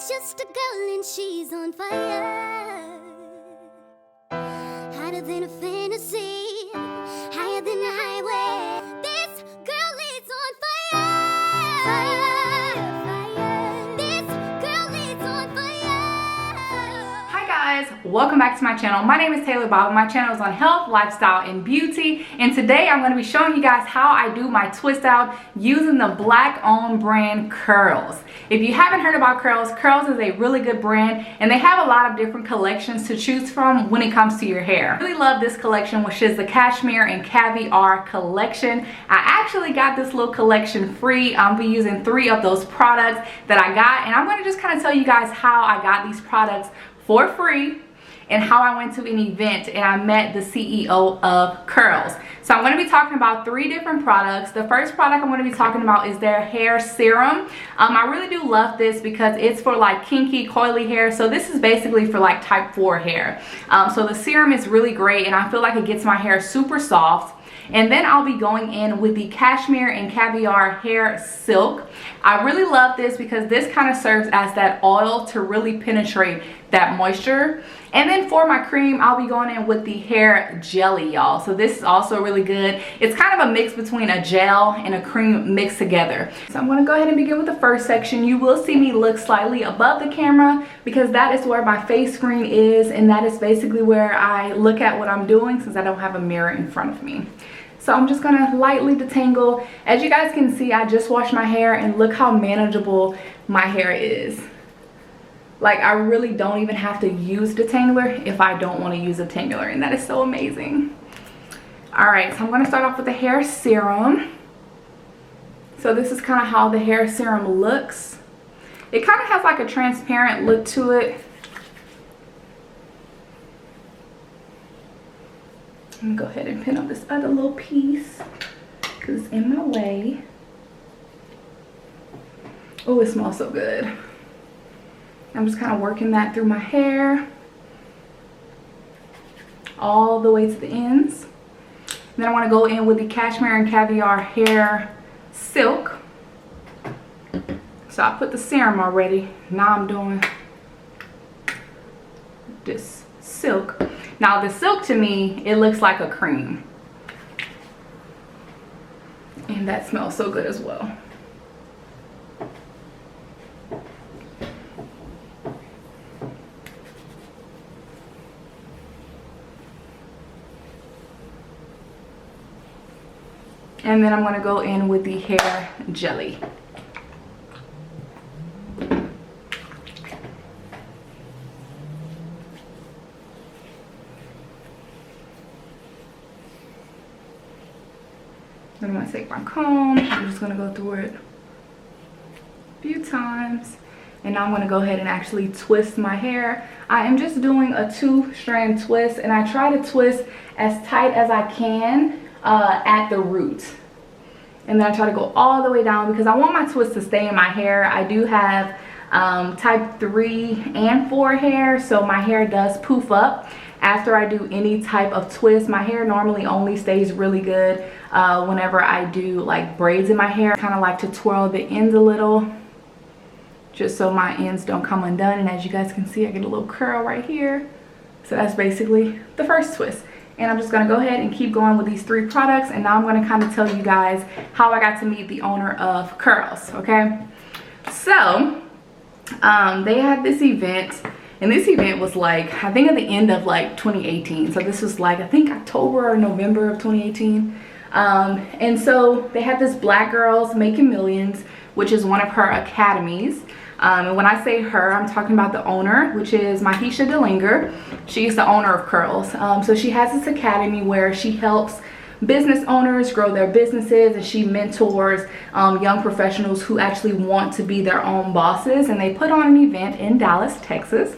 It's just a girl and she's on fire. Hotter than a fantasy, higher than the highway. This girl is on fire. Fire, fire. This girl is on fire. Hi guys, welcome back to my channel. My name is Taylor Bob. My channel is on health, lifestyle, and beauty. And today I'm going to be showing you guys how I do my twist out using the black owned brand Curls. If you haven't heard about Curls, Curls is a really good brand and they have a lot of different collections to choose from when it comes to your hair. I really love this collection, which is the Cashmere and Caviar Collection. I actually got this little collection free. I'll be using 3 of those products that I got, and I'm going to just kind of tell you guys how I got these products for free and how I went to an event and I met the CEO of Curls. So I'm going to be talking about 3 different products. The first product I'm going to be talking about is their hair serum. I really do love this because it's for like kinky, coily hair. So this is basically for like type 4 hair. So the serum is really great and I feel like it gets my hair super soft. And then I'll be going in with the Cashmere and Caviar Hair Silk. I really love this because this kind of serves as that oil to really penetrate that moisture. And then for my cream, I'll be going in with the Hair Jelly, y'all. So this is also really good. It's kind of a mix between a gel and a cream mixed together. So I'm going to go ahead and begin with the first section. You will see me look slightly above the camera because that is where my face screen is, and that is basically where I look at what I'm doing since I don't have a mirror in front of me. So I'm just gonna lightly detangle. As you guys can see, I just washed my hair and look how manageable my hair is. Like, I really don't even have to use detangler if I don't want to use a detangler, and that is so amazing. All right, so I'm gonna start off with the hair serum. So this is kind of how the hair serum looks. It kind of has like a transparent look to it. I'm gonna go ahead and pin up this other little piece because it's in my way. Oh, it smells so good. I'm just kind of working that through my hair all the way to the ends. And then I want to go in with the Cashmere and Caviar Hair Silk. So I put the serum already. Now I'm doing this silk. Now the silk, to me, it looks like a cream. And that smells so good as well. And then I'm going to go in with the Hair Jelly. Then I'm going to take my comb. I'm just going to go through it a few times. And now I'm going to go ahead and actually twist my hair. I am just doing a 2-strand twist. And I try to twist as tight as I can at the root. And then I try to go all the way down because I want my twist to stay in my hair. I do have type 3 and 4 hair. So my hair does poof up after I do any type of twist. My hair normally only stays really good whenever I do like braids in my hair. I kind of like to twirl the ends a little just so my ends don't come undone. And as you guys can see, I get a little curl right here. So that's basically the first twist. And I'm just going to go ahead and keep going with these 3 products. And now I'm going to kind of tell you guys how I got to meet the owner of Curls, okay? So they had this event. And this event was like, I think at the end of like 2018. So this was like, I think October or November of 2018. And so they had this Black Girls Making Millions, which is one of her academies. And when I say her, I'm talking about the owner, which is Mahisha Delinger. She's the owner of Curls. So she has this academy where she helps business owners grow their businesses, and she mentors young professionals who actually want to be their own bosses. And they put on an event in Dallas, Texas.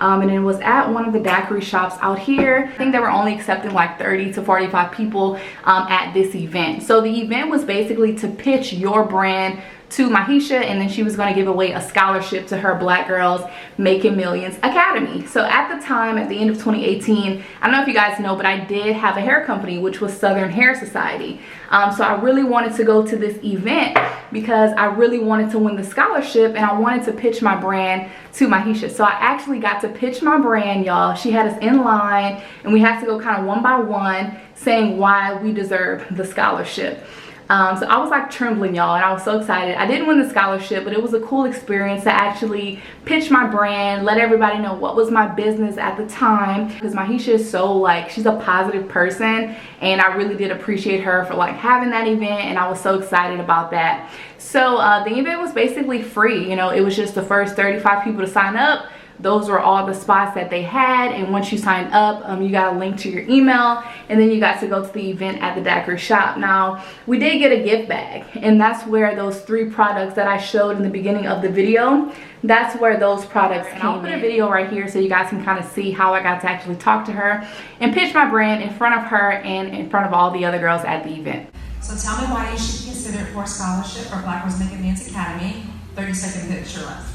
And it was at one of the daiquiri shops out here. I think they were only accepting like 30 to 45 people at this event. So the event was basically to pitch your brand to Mahisha, and then she was going to give away a scholarship to her Black Girls Making Millions Academy. So at the time, at the end of 2018, I don't know if you guys know, but I did have a hair company, which was Southern Hair Society. So I really wanted to go to this event because I really wanted to win the scholarship, and I wanted to pitch my brand to Mahisha. So I actually got to pitch my brand, y'all. She had us in line, and we had to go kind of one by one saying why we deserve the scholarship. So I was like trembling, y'all, and I was so excited. I didn't win the scholarship, but it was a cool experience to actually pitch my brand, let everybody know what was my business at the time, because Mahisha is so, like, she's a positive person, and I really did appreciate her for like having that event, and I was so excited about that. So the event was basically free. You know, it was just the first 35 people to sign up. Those were all the spots that they had, and once you signed up, you got a link to your email, and then you got to go to the event at the Daiquiri shop. Now, we did get a gift bag, and that's where those 3 products that I showed in the beginning of the video, that's where those products came in. I'll put a video right here so you guys can kind of see how I got to actually talk to her and pitch my brand in front of her and in front of all the other girls at the event. So tell me why you should be considered for a scholarship for Black Girls Making Millions Academy. 30-second picture left.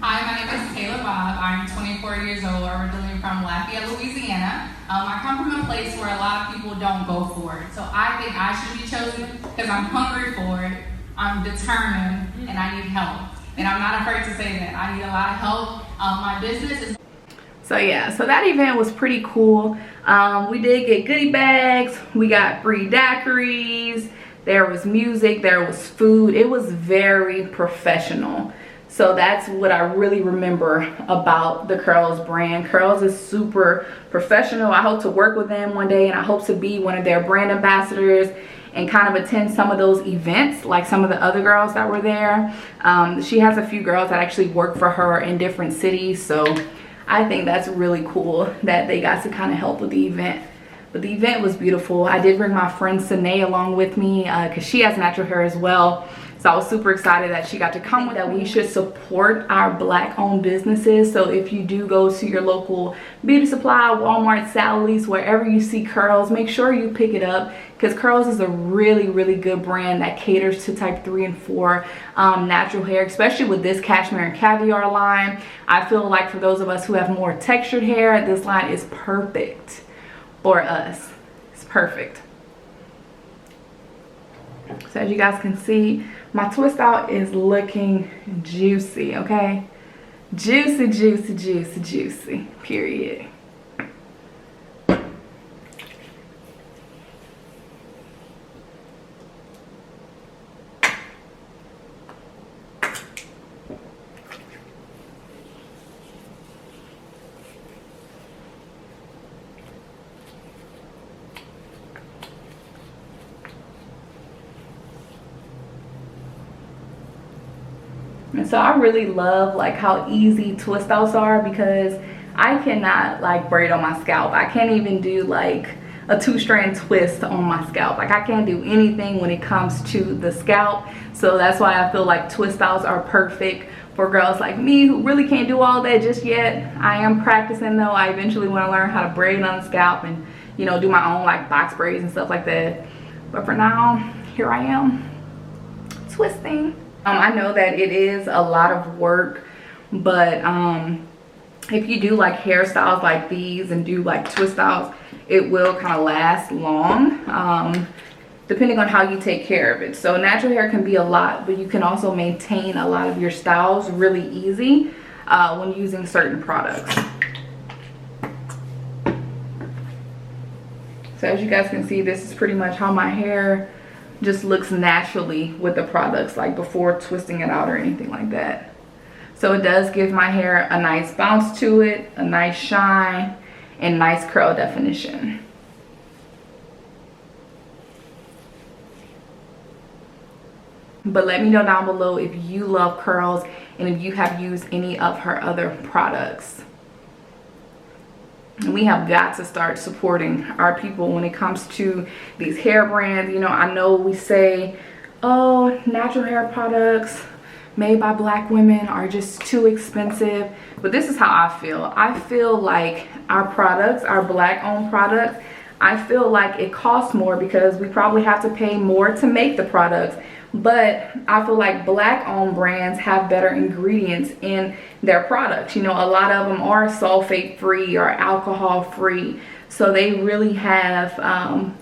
Hi, my name is Taylor Bob. I'm 24 years old, originally from Lafayette, Louisiana. I come from a place where a lot of people don't go for it. So I think I should be chosen because I'm hungry for it, I'm determined, and I need help. And I'm not afraid to say that. I need a lot of help. My business is... So yeah, so that event was pretty cool. We did get goodie bags. We got free daiquiris. There was music. There was food. It was very professional. So that's what I really remember about the Curls brand. Curls is super professional. I hope to work with them one day, and I hope to be one of their brand ambassadors and kind of attend some of those events like some of the other girls that were there. She has a few girls that actually work for her in different cities, so I think that's really cool that they got to kind of help with the event. But the event was beautiful. I did bring my friend Sine along with me because she has natural hair as well. So I was super excited that she got to come with that. We should support our Black owned businesses. So if you do go to your local beauty supply, Walmart, Sally's, wherever you see Curls, make sure you pick it up, because Curls is a really, really good brand that caters to type 3 and 4 natural hair, especially with this Cashmere and Caviar line. I feel like for those of us who have more textured hair, this line is perfect for us. It's perfect. So as you guys can see, my twist out is looking juicy, okay? Juicy, juicy, juicy, juicy, period. And so I really love like how easy twist outs are, because I cannot like braid on my scalp. I can't even do like a 2-strand twist on my scalp. Like I can't do anything when it comes to the scalp. So that's why I feel like twist outs are perfect for girls like me who really can't do all that just yet. I am practicing though. I eventually want to learn how to braid on the scalp and, you know, do my own like box braids and stuff like that. But for now, here I am twisting. I know that it is a lot of work, but if you do like hairstyles like these and do like twist outs, it will kind of last long, depending on how you take care of it. So natural hair can be a lot, but you can also maintain a lot of your styles really easy when using certain products. So as you guys can see, this is pretty much how my hair just looks naturally with the products, like before twisting it out or anything like that. So it does give my hair a nice bounce to it, a nice shine, and nice curl definition. But let me know down below if you love Curls and if you have used any of her other products. And we have got to start supporting our people when it comes to these hair brands. You know, I know we say, oh, natural hair products made by Black women are just too expensive. But this is how I feel. I feel like our products, our Black owned products, I feel like it costs more because we probably have to pay more to make the products. but I feel like black owned brands have better ingredients in their products. You know, a lot of them are sulfate free or alcohol free, so they really have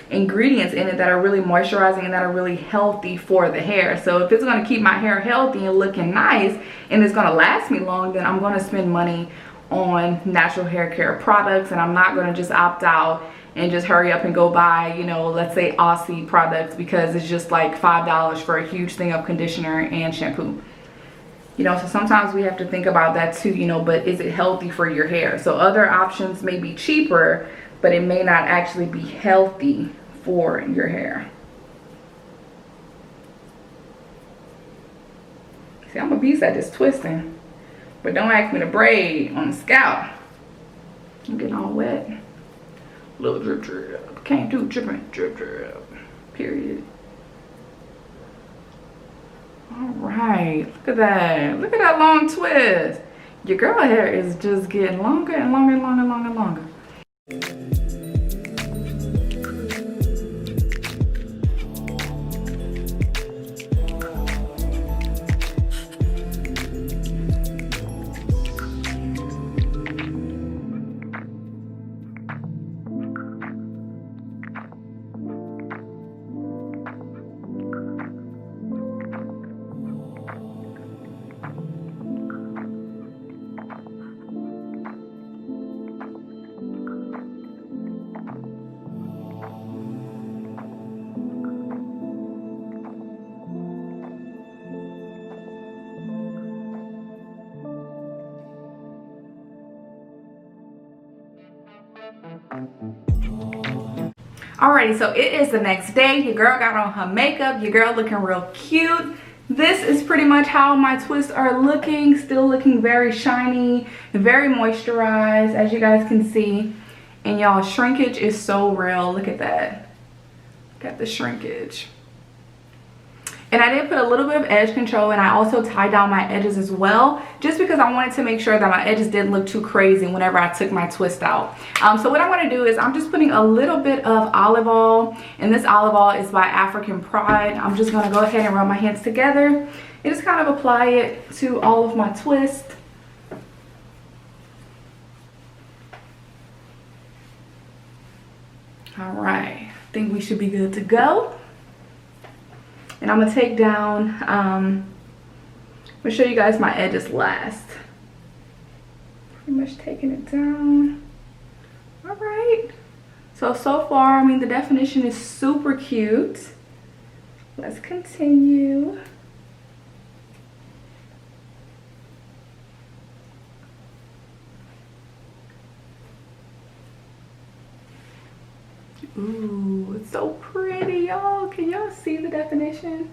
ingredients in it that are really moisturizing and that are really healthy for the hair. So if it's going to keep my hair healthy and looking nice and it's going to last me long, then I'm going to spend money on natural hair care products, and I'm not going to just opt out and just hurry up and go buy, you know, let's say Aussie products because it's just like $5 for a huge thing of conditioner and shampoo. You know, so sometimes we have to think about that too, you know, but is it healthy for your hair? So other options may be cheaper, but it may not actually be healthy for your hair. See, I'm a beast at this twisting, but don't ask me to braid on the scalp. I'm getting all wet. Little drip drip. Can't do dripping drip drip. Period. All right, look at that. Look at that long twist. Your girl hair is just getting longer and longer and longer and longer and longer. Alrighty, so it is the next day. Your girl got on her makeup. Your girl looking real cute. This is pretty much how my twists are looking. Still looking very shiny, very moisturized, as you guys can see. And y'all, shrinkage is so real. Look at that. Got the shrinkage. And I did put a little bit of edge control, and I also tied down my edges as well, just because I wanted to make sure that my edges didn't look too crazy whenever I took my twist out. So what I'm going to do is I'm just putting a little bit of olive oil, and this olive oil is by African Pride. I'm just going to go ahead and rub my hands together and just kind of apply it to all of my twist. All right, I think we should be good to go. And I'm gonna take down, I'm gonna show you guys my edges last. Pretty much taking it down. All right. So far, I mean, the definition is super cute. Let's continue. Ooh, it's so pretty, y'all. Can y'all see the definition?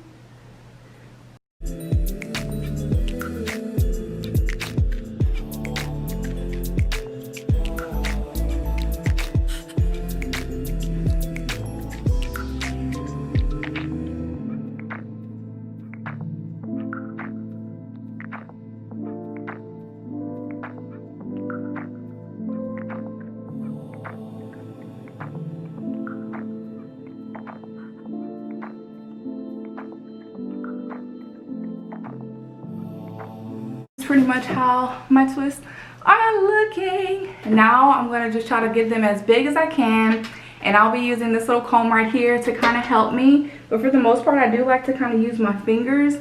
Pretty much how my twists are looking. Now I'm going to just try to get them as big as I can, and I'll be using this little comb right here to kind of help me, but for the most part I do like to kind of use my fingers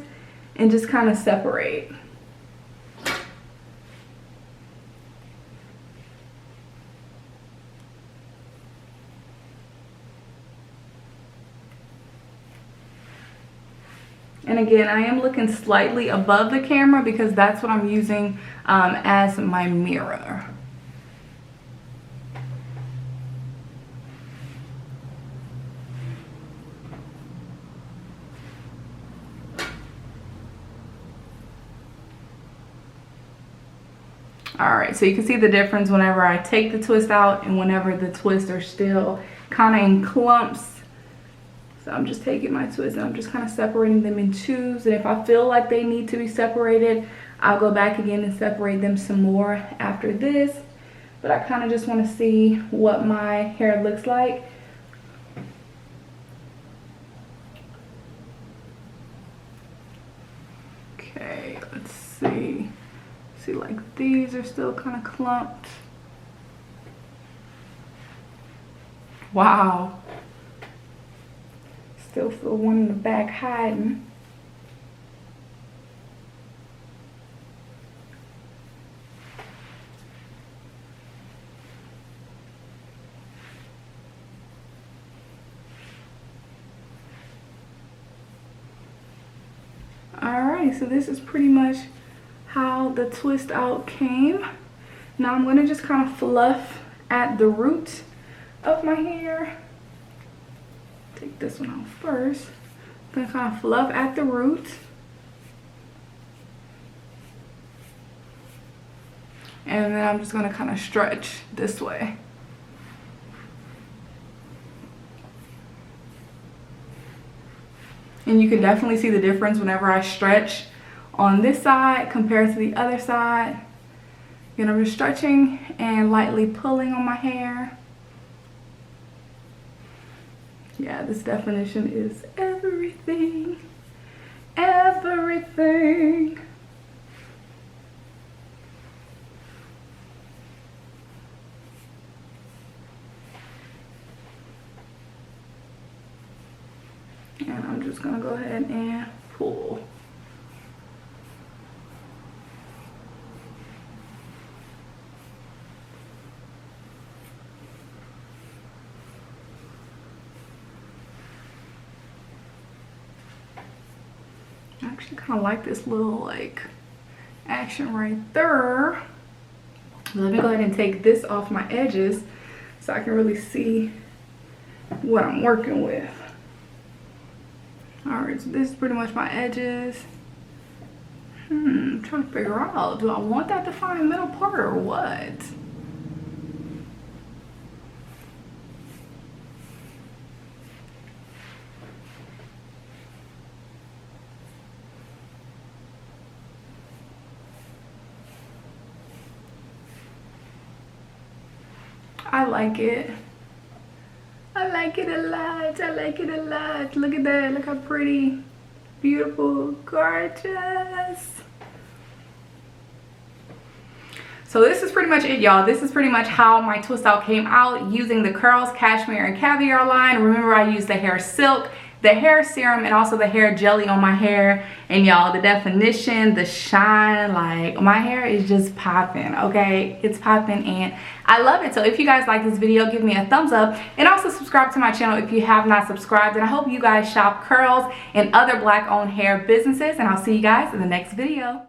and just kind of separate. And again, I am looking slightly above the camera because that's what I'm using as my mirror. Alright, so you can see the difference whenever I take the twist out and whenever the twists are still kind of in clumps. So I'm just taking my twist and I'm just kind of separating them in twos. And if I feel like they need to be separated, I'll go back again and separate them some more after this. But I kind of just want to see what my hair looks like. See, like these are still kind of clumped. Wow. Still feel one in the back hiding. Alright, so this is pretty much how the twist out came. Now I'm going to just kind of fluff at the root of my hair. Take this one out first. I'm going to kind of fluff at the root. And then I'm just going to kind of stretch this way. And you can definitely see the difference whenever I stretch on this side compared to the other side. Again, I'm just stretching and lightly pulling on my hair. Yeah, this definition is everything. Everything. And I'm just gonna go ahead and pull. I actually kind of like this little like action right there. Let me go ahead and take this off my edges so I can really see what I'm working with. Alright, so this is pretty much my edges. I'm trying to figure out, do I want that defined middle part or what? I like it. I like it a lot. I like it a lot. Look at that. Look how pretty. Beautiful. Gorgeous. So this is pretty much it, y'all. This is pretty much how my twist out came out using the Curls Cashmere and Caviar line. Remember, I used the hair silk, the hair serum, and also the hair jelly on my hair. And y'all, the definition, the shine, like my hair is just popping, okay? It's popping and I love it. So if you guys like this video, give me a thumbs up and also subscribe to my channel if you have not subscribed. And I hope you guys shop Curls and other black owned hair businesses, and I'll see you guys in the next video.